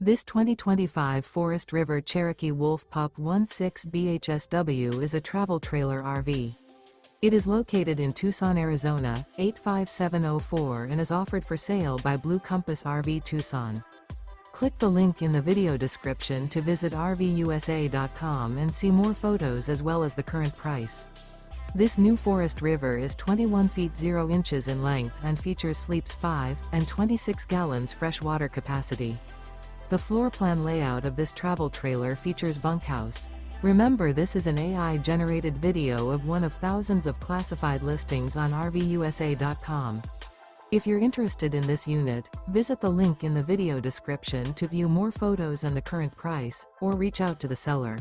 This 2025 Forest River Cherokee Wolf Pup 16 BHSW is a travel trailer RV. It is located in Tucson, Arizona, 85704 and is offered for sale by Blue Compass RV Tucson. Click the link in the video description to visit RVUSA.com and see more photos as well as the current price. This new Forest River is 21 feet 0 inches in length and features sleeps 5 and 26 gallons fresh water capacity. The floor plan layout of this travel trailer features bunkhouse. Remember, this is an AI-generated video of one of thousands of classified listings on RVUSA.com. If you're interested in this unit, visit the link in the video description to view more photos and the current price, or reach out to the seller.